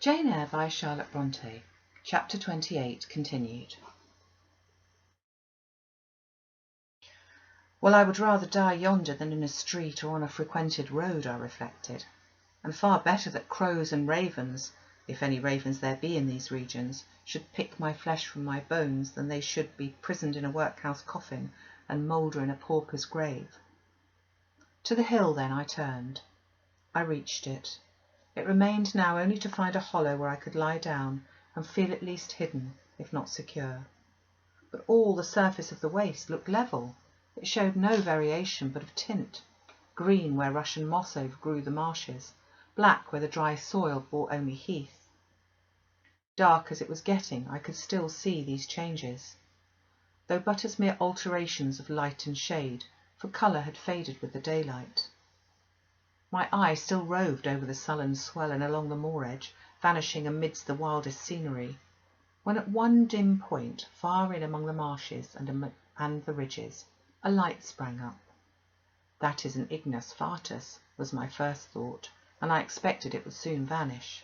Jane Eyre by Charlotte Bronte, Chapter 28, continued. Well, I would rather die yonder than in a street or on a frequented road, I reflected, and far better that crows and ravens, if any ravens there be in these regions, should pick my flesh from my bones than they should be prisoned in a workhouse coffin and moulder in a pauper's grave. To the hill then I turned. I reached it. It remained now only to find a hollow where I could lie down and feel at least hidden, if not secure. But all the surface of the waste looked level. It showed no variation but of tint, green where Russian moss overgrew the marshes, black where the dry soil bore only heath. Dark as it was getting, I could still see these changes, though but as mere alterations of light and shade, for colour had faded with the daylight. My eye still roved over the sullen swell and along the moor edge, vanishing amidst the wildest scenery, when at one dim point, far in among the marshes and the ridges, a light sprang up. That is an ignis fatuus, was my first thought, and I expected it would soon vanish.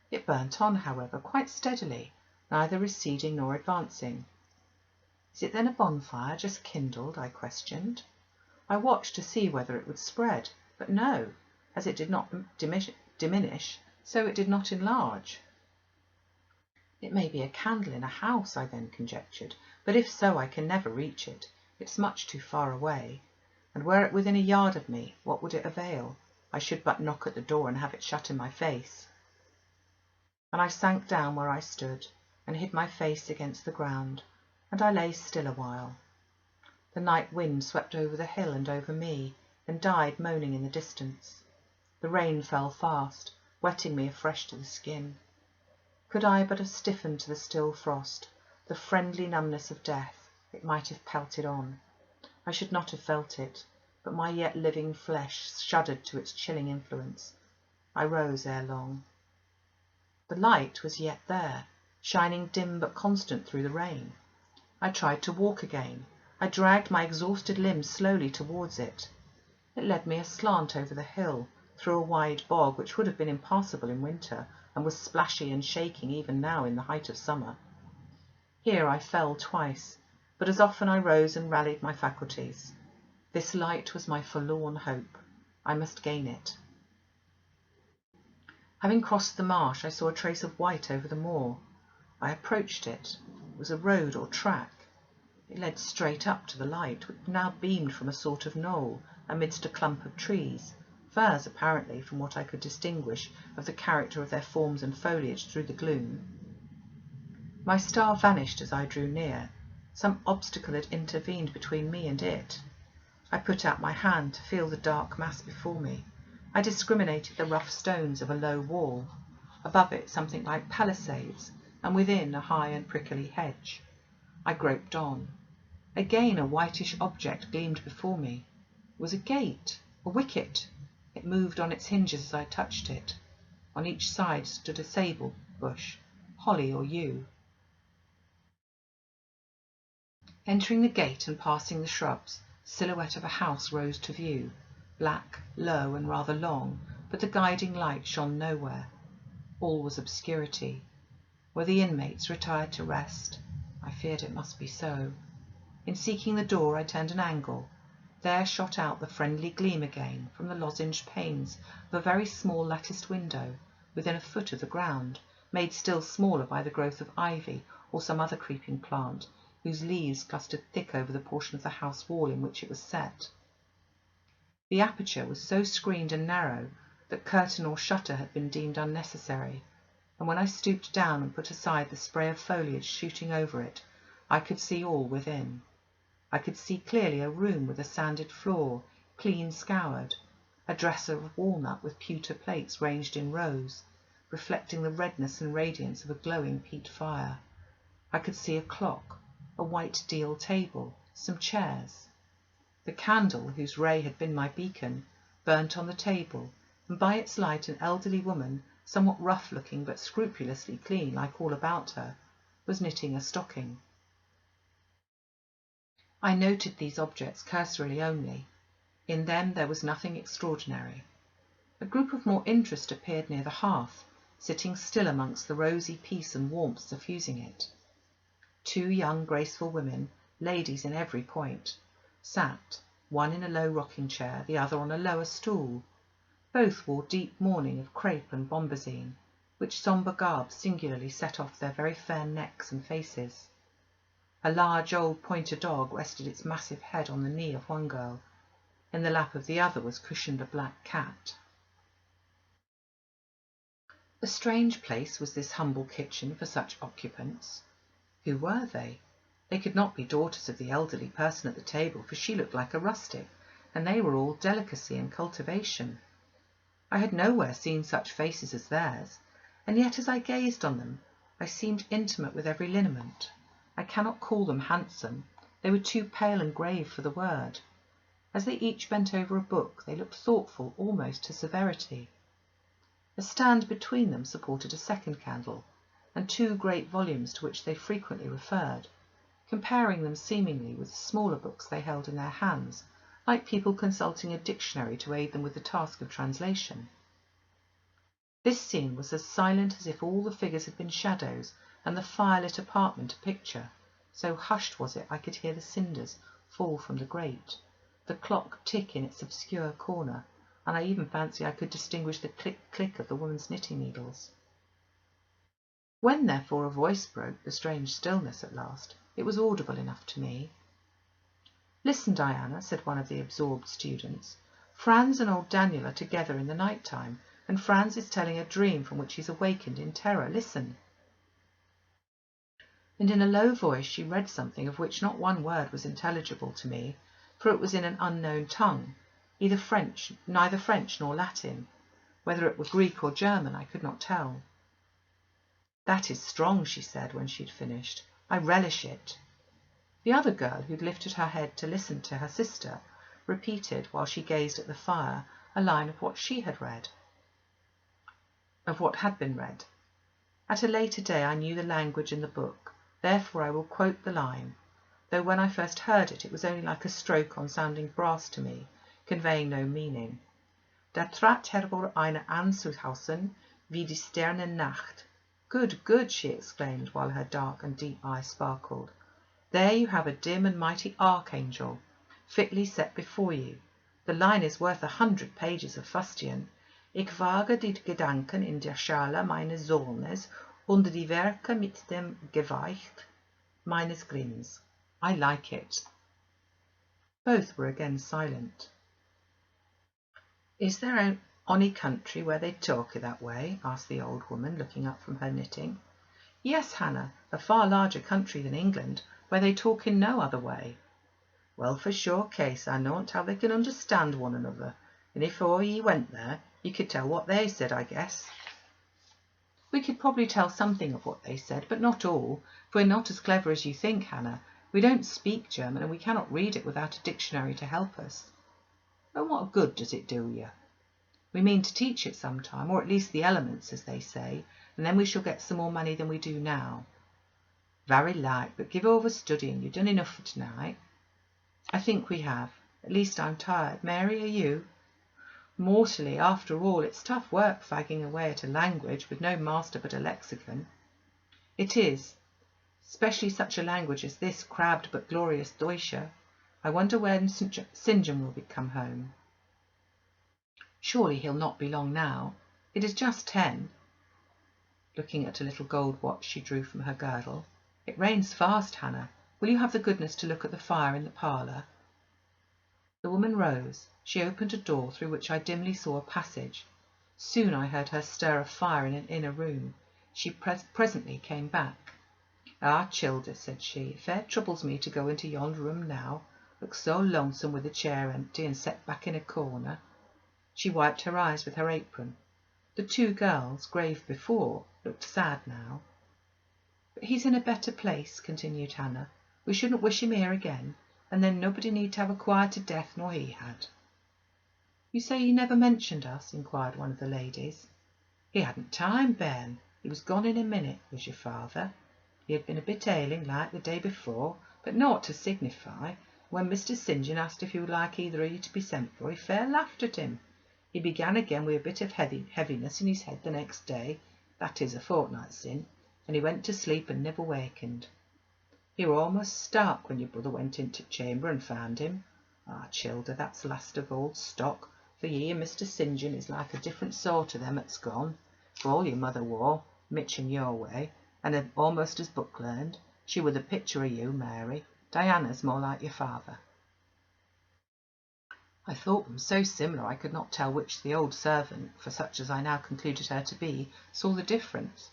It burnt on, however, quite steadily, neither receding nor advancing. Is it then a bonfire just kindled? I questioned. I watched to see whether it would spread, but no, as it did not diminish, so it did not enlarge. It may be a candle in a house, I then conjectured, but if so, I can never reach it. It's much too far away, and were it within a yard of me, what would it avail? I should but knock at the door and have it shut in my face. And I sank down where I stood, and hid my face against the ground, and I lay still a while. The night wind swept over the hill and over me, and died moaning in the distance. The rain fell fast, wetting me afresh to the skin. Could I but have stiffened to the still frost, the friendly numbness of death, it might have pelted on. I should not have felt it, but my yet living flesh shuddered to its chilling influence. I rose ere long. The light was yet there, shining dim but constant through the rain. I tried to walk again. I dragged my exhausted limbs slowly towards it. It led me aslant over the hill, through a wide bog which would have been impassable in winter, and was splashy and shaking even now in the height of summer. Here I fell twice, but as often I rose and rallied my faculties. This light was my forlorn hope. I must gain it. Having crossed the marsh, I saw a trace of white over the moor. I approached it. It was a road or track. It led straight up to the light, which now beamed from a sort of knoll, amidst a clump of trees, firs apparently, from what I could distinguish of the character of their forms and foliage through the gloom. My star vanished as I drew near. Some obstacle had intervened between me and it. I put out my hand to feel the dark mass before me. I discriminated the rough stones of a low wall, above it something like palisades, and within a high and prickly hedge. I groped on. Again a whitish object gleamed before me. It was a gate, a wicket. It moved on its hinges as I touched it. On each side stood a sable bush, holly or yew. Entering the gate and passing the shrubs, the silhouette of a house rose to view, black, low, and rather long, but the guiding light shone nowhere. All was obscurity. Were the inmates retired to rest? I feared it must be so. In seeking the door, I turned an angle. There shot out the friendly gleam again from the lozenged panes of a very small latticed window, within a foot of the ground, made still smaller by the growth of ivy or some other creeping plant, whose leaves clustered thick over the portion of the house wall in which it was set. The aperture was so screened and narrow that curtain or shutter had been deemed unnecessary, and when I stooped down and put aside the spray of foliage shooting over it, I could see all within. I could see clearly a room with a sanded floor, clean scoured, a dresser of walnut with pewter plates ranged in rows, reflecting the redness and radiance of a glowing peat fire. I could see a clock, a white deal table, some chairs. The candle, whose ray had been my beacon, burnt on the table, and by its light an elderly woman, somewhat rough-looking but scrupulously clean like all about her, was knitting a stocking. I noted these objects cursorily only. In them there was nothing extraordinary. A group of more interest appeared near the hearth, sitting still amongst the rosy peace and warmth suffusing it. 2 young graceful women, ladies in every point, sat, one in a low rocking chair, the other on a lower stool. Both wore deep mourning of crape and bombazine, which sombre garb singularly set off their very fair necks and faces. A large old pointer dog rested its massive head on the knee of one girl. In the lap of the other was cushioned a black cat. A strange place was this humble kitchen for such occupants. Who were they? They could not be daughters of the elderly person at the table, for she looked like a rustic, and they were all delicacy and cultivation. I had nowhere seen such faces as theirs, and yet as I gazed on them, I seemed intimate with every lineament. I cannot call them handsome, they were too pale and grave for the word. As they each bent over a book, they looked thoughtful almost to severity. A stand between them supported a second candle, and 2 great volumes to which they frequently referred, comparing them seemingly with the smaller books they held in their hands, like people consulting a dictionary to aid them with the task of translation. This scene was as silent as if all the figures had been shadows and the firelit apartment a picture. So hushed was it I could hear the cinders fall from the grate, the clock tick in its obscure corner, and I even fancy I could distinguish the click-click of the woman's knitting needles. When, therefore, a voice broke the strange stillness at last, it was audible enough to me. "Listen, Diana," said one of the absorbed students. "Franz and old Daniel are together in the night time, and Franz is telling a dream from which he's awakened in terror. Listen." And in a low voice she read something of which not one word was intelligible to me, for it was in an unknown tongue, neither French nor Latin. Whether it were Greek or German I could not tell. "That is strong," she said when she had finished. "I relish it." The other girl, who had lifted her head to listen to her sister, repeated, while she gazed at the fire, a line of what she had read. Of what had been read. At a later day I knew the language in the book, therefore I will quote the line, though when I first heard it, it was only like a stroke on sounding brass to me, conveying no meaning. "Da trat hervor eine Anzughausen wie die Sternennacht." "Good, good," she exclaimed, while her dark and deep eyes sparkled. "There you have a dim and mighty archangel, fitly set before you. The line is worth 100 pages of fustian. Ich wage die Gedanken in der Schale meines Sohnes und die Werke mit dem Gewicht meines Grins." I like it. Both were again silent. "Is there ony country where they talk that way?" asked the old woman, looking up from her knitting. "Yes, Hannah, a far larger country than England, where they talk in no other way." "Well, for sure case, I know't how they can understand one another, and if all ye went there, you could tell what they said, I guess." "We could probably tell something of what they said, but not all, for we're not as clever as you think, Hannah. We don't speak German, and we cannot read it without a dictionary to help us." "And what good does it do you?" "We mean to teach it some time, or at least the elements, as they say, and then we shall get some more money than we do now." "Very like, but give over studying. You've done enough for tonight." "I think we have. At least I'm tired. Mary, are you?" "Mortally. After all, it's tough work fagging away at a language with no master but a lexicon." "It is, especially such a language as this crabbed but glorious Deutsche. I wonder when St. John will come home." "Surely he'll not be long now. It is just 10. Looking at a little gold watch she drew from her girdle. "It rains fast, Hannah. Will you have the goodness to look at the fire in the parlour?" The woman rose. She opened a door through which I dimly saw a passage. Soon I heard her stir a fire in an inner room. She presently came back. "Ah, childer," said she, "it fair troubles me to go into yond room now. Looks so lonesome with the chair empty and set back in a corner." She wiped her eyes with her apron. The 2 girls, grave before, looked sad now. "But he's in a better place," continued Hannah. "We shouldn't wish him here again, and then nobody need to have a quieter death nor he had." "You say he never mentioned us?" inquired one of the ladies. "He hadn't time, Ben. He was gone in a minute, was your father. He had been a bit ailing like the day before, but naught to signify. When Mr. St. John asked if he would like either of you to be sent for, he fair laughed at him. He began again with a bit of heaviness in his head the next day. that is a fortnight sin, and he went to sleep and never wakened. You were almost stark when your brother went into chamber and found him. Ah, childer, that's last of old stock, for ye and Mr. St. John is like a different sort of them that's gone. For all your mother wore, Mitch in your way, and almost as book learned, she were the picture of you, Mary. Diana's more like your father. I thought them so similar I could not tell which the old servant, for such as I now concluded her to be, saw the difference.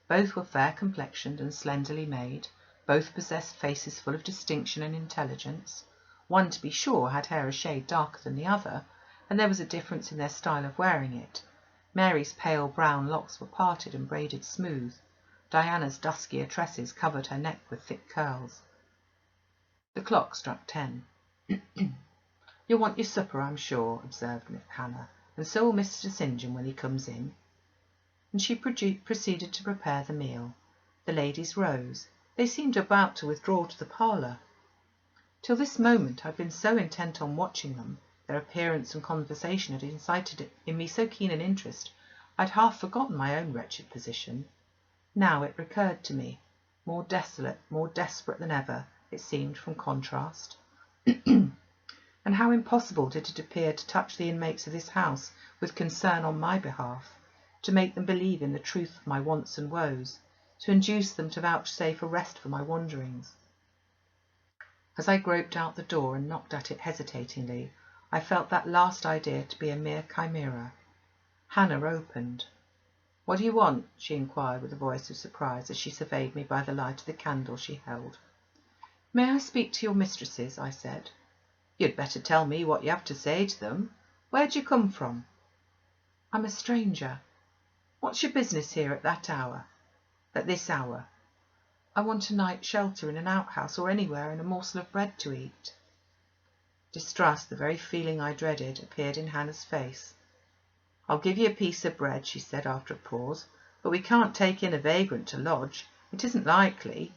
Both were fair-complexioned and slenderly made, both possessed faces full of distinction and intelligence. One, to be sure, had hair a shade darker than the other, and there was a difference in their style of wearing it. Mary's pale brown locks were parted and braided smooth. Diana's duskier tresses covered her neck with thick curls. The clock struck 10. "You'll want your supper, I'm sure," observed Hannah, "and so will Mr. St. John when he comes in." And she proceeded to prepare the meal. The ladies rose. They seemed about to withdraw to the parlour. Till this moment I had been so intent on watching them, their appearance and conversation had incited in me so keen an interest, I had half forgotten my own wretched position. Now it recurred to me, more desolate, more desperate than ever, it seemed, from contrast. And how impossible did it appear to touch the inmates of this house with concern on my behalf, to make them believe in the truth of my wants and woes, to induce them to vouchsafe a rest for my wanderings. As I groped out the door and knocked at it hesitatingly, I felt that last idea to be a mere chimera. Hannah opened. "What do you want?" she inquired with a voice of surprise as she surveyed me by the light of the candle she held. "May I speak to your mistresses?" I said. "You'd better tell me what you have to say to them. Where'd you come from?" "I'm a stranger." "What's your business here at that hour?" "At this hour?" "I want a night's shelter in an outhouse or anywhere, and a morsel of bread to eat." Distrust, the very feeling I dreaded, appeared in Hannah's face. "I'll give you a piece of bread," she said after a pause, "but we can't take in a vagrant to lodge. It isn't likely."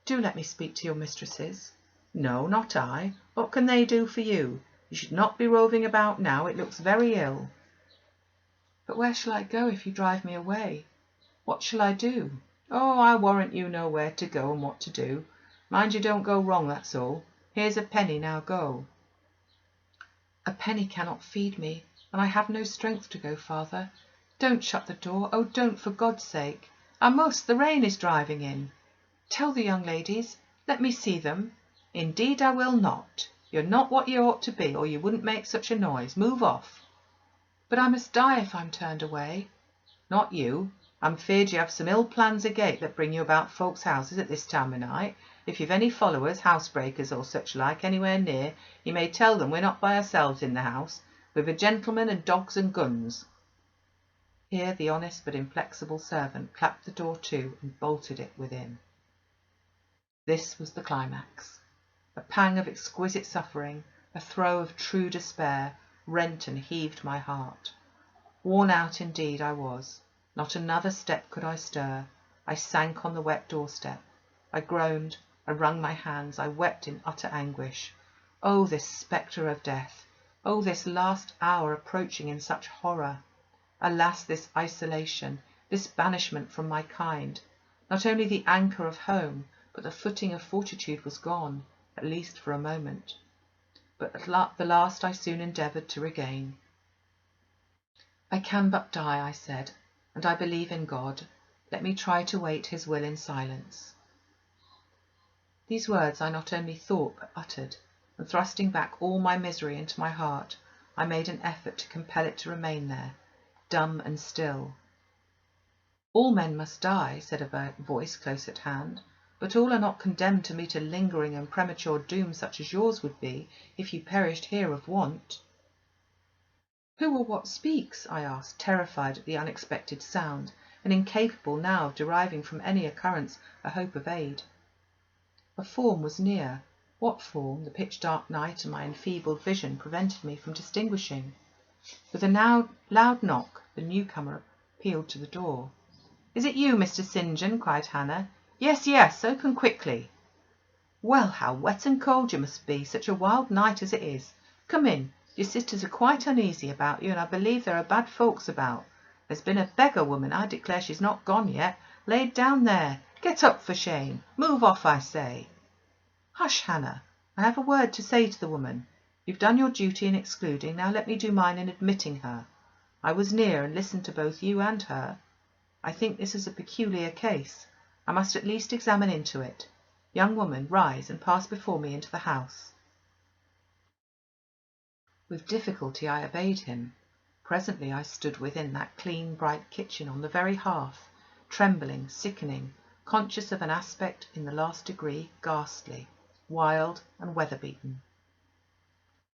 "Do let me speak to your mistresses." "No, not I. What can they do for you? You should not be roving about now. It looks very ill." "But where shall I go if you drive me away? What shall I do?" "Oh, I warrant you know where to go and what to do. Mind you don't go wrong, that's all. Here's a penny, now go." "A penny cannot feed me, and I have no strength to go farther. Don't shut the door. Oh, don't, for God's sake." "I must. The rain is driving in." "Tell the young ladies. Let me see them." "Indeed I will not. You're not what you ought to be, or you wouldn't make such a noise. Move off." "But I must die if I'm turned away." "Not you. I'm feared you have some ill plans agate that bring you about folks' houses at this time of night. If you've any followers, housebreakers or such like, anywhere near, you may tell them we're not by ourselves in the house. We've a gentleman and dogs and guns." Here the honest but inflexible servant clapped the door to and bolted it within. This was the climax. A pang of exquisite suffering, a throe of true despair, rent and heaved my heart. Worn out indeed I was. Not another step could I stir. I sank on the wet doorstep. I groaned, I wrung my hands, I wept in utter anguish. Oh, this spectre of death! Oh, this last hour approaching in such horror! Alas, this isolation, this banishment from my kind! Not only the anchor of home, but the footing of fortitude was gone, at least for a moment. But at the last I soon endeavoured to regain. "I can but die," I said, "and I believe in God. Let me try to wait his will in silence." These words I not only thought but uttered, and thrusting back all my misery into my heart, I made an effort to compel it to remain there, dumb and still. "All men must die," said a voice close at hand, "but all are not condemned to meet a lingering and premature doom such as yours would be if you perished here of want." "Who or what speaks?" I asked, terrified at the unexpected sound, and incapable now of deriving from any occurrence a hope of aid. A form was near. What form, the pitch-dark night and my enfeebled vision prevented me from distinguishing. With a loud knock, the newcomer appealed to the door. "Is it you, Mr. St. John?" cried Hannah. "Yes, yes, open quickly." "Well, how wet and cold you must be, such a wild night as it is. Come in. Your sisters are quite uneasy about you, and I believe there are bad folks about. There's been a beggar woman, I declare she's not gone yet, laid down there. Get up for shame. Move off, I say." "Hush, Hannah. I have a word to say to the woman. You've done your duty in excluding, now let me do mine in admitting her. I was near and listened to both you and her. I think this is a peculiar case. I must at least examine into it. Young woman, rise and pass before me into the house." With difficulty I obeyed him. Presently I stood within that clean, bright kitchen on the very hearth, trembling, sickening, conscious of an aspect in the last degree ghastly, wild and weather-beaten.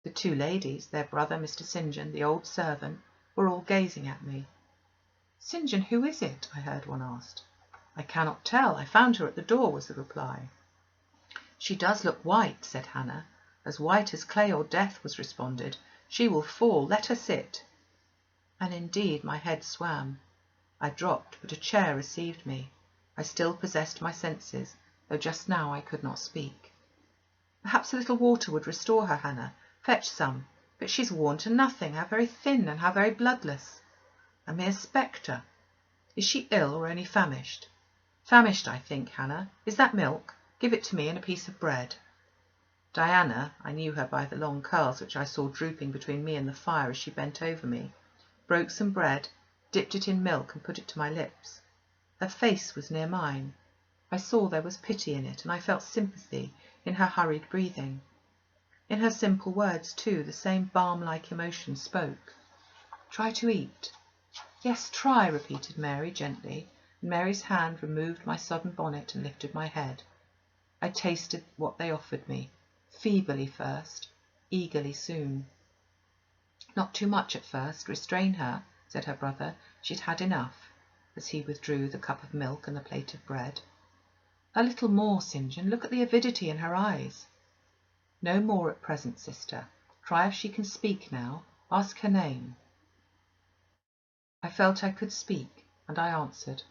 The two ladies, their brother, Mr. St. John, the old servant, were all gazing at me. "St. John, who is it?" I heard one asked. "I cannot tell. I found her at the door," was the reply. "She does look white," said Hannah. "As white as clay or death," was responded. "She will fall. Let her sit." And indeed my head swam. I dropped, but a chair received me. I still possessed my senses, though just now I could not speak. "Perhaps a little water would restore her, Hannah. Fetch some. But she's worn to nothing. How very thin, and how very bloodless. A mere spectre. Is she ill, or only famished?" "Famished, I think, Hannah. Is that milk? Give it to me, and a piece of bread." Diana, I knew her by the long curls which I saw drooping between me and the fire as she bent over me, broke some bread, dipped it in milk, and put it to my lips. Her face was near mine. I saw there was pity in it, and I felt sympathy in her hurried breathing. In her simple words, too, the same balm-like emotion spoke. "Try to eat." "Yes, try," repeated Mary gently, and Mary's hand removed my sodden bonnet and lifted my head. I tasted what they offered me, feebly first, eagerly soon. "Not too much at first. Restrain her," said her brother. "She'd had enough," as he withdrew the cup of milk and the plate of bread. "A little more, St. John. Look at the avidity in her eyes." "No more at present, sister. Try if she can speak now. Ask her name." I felt I could speak, and I answered,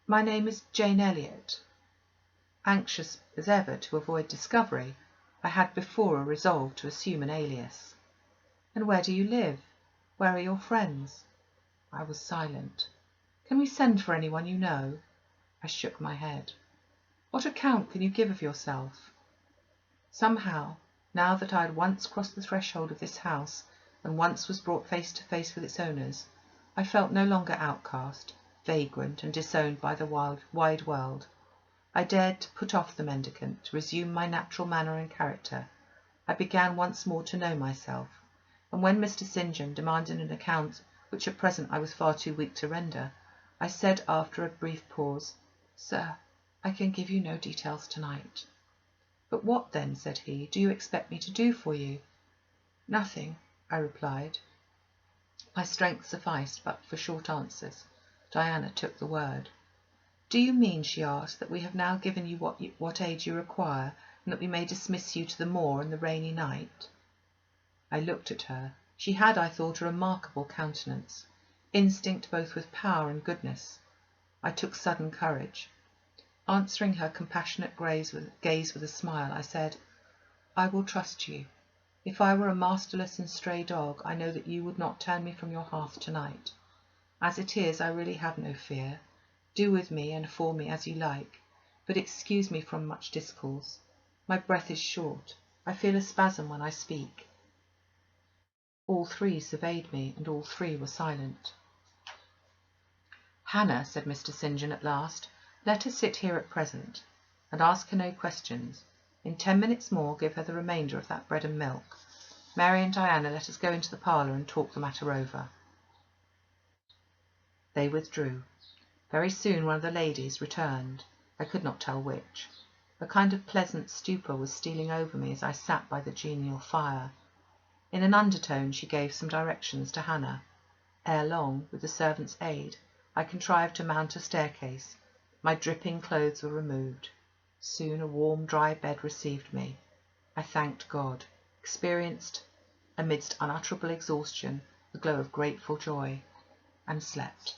"My name is Jane Elliot." Anxious as ever to avoid discovery, I had before a resolve to assume an alias. "And where do you live? Where are your friends?" I was silent. "Can we send for anyone you know?" I shook my head. "What account can you give of yourself?" Somehow, now that I had once crossed the threshold of this house, and once was brought face to face with its owners, I felt no longer outcast, vagrant, and disowned by the wide world. I dared to put off the mendicant, to resume my natural manner and character. I began once more to know myself, and when Mr. St. John demanded an account which at present I was far too weak to render, I said after a brief pause, "Sir, I can give you no details tonight." "But what then," said he, "do you expect me to do for you?" "Nothing," I replied. My strength sufficed but for short answers. Diana took the word. "Do you mean," she asked, "that we have now given you what aid you require, and that we may dismiss you to the moor in the rainy night?" I looked at her. She had, I thought, a remarkable countenance, instinct both with power and goodness. I took sudden courage. Answering her compassionate gaze with a smile, I said, "I will trust you. If I were a masterless and stray dog, I know that you would not turn me from your hearth tonight. As it is, I really have no fear. Do with me and for me as you like, but excuse me from much discourse. My breath is short. I feel a spasm when I speak." All three surveyed me, and all three were silent. "Hannah," said Mr. St. John at last, "let her sit here at present, and ask her no questions. In 10 minutes more give her the remainder of that bread and milk. Mary and Diana, let us go into the parlour and talk the matter over." They withdrew. Very soon one of the ladies returned. I could not tell which. A kind of pleasant stupor was stealing over me as I sat by the genial fire. In an undertone she gave some directions to Hannah. Ere long, with the servant's aid, I contrived to mount a staircase. My dripping clothes were removed. Soon a warm, dry bed received me. I thanked God, experienced, amidst unutterable exhaustion, the glow of grateful joy, and slept.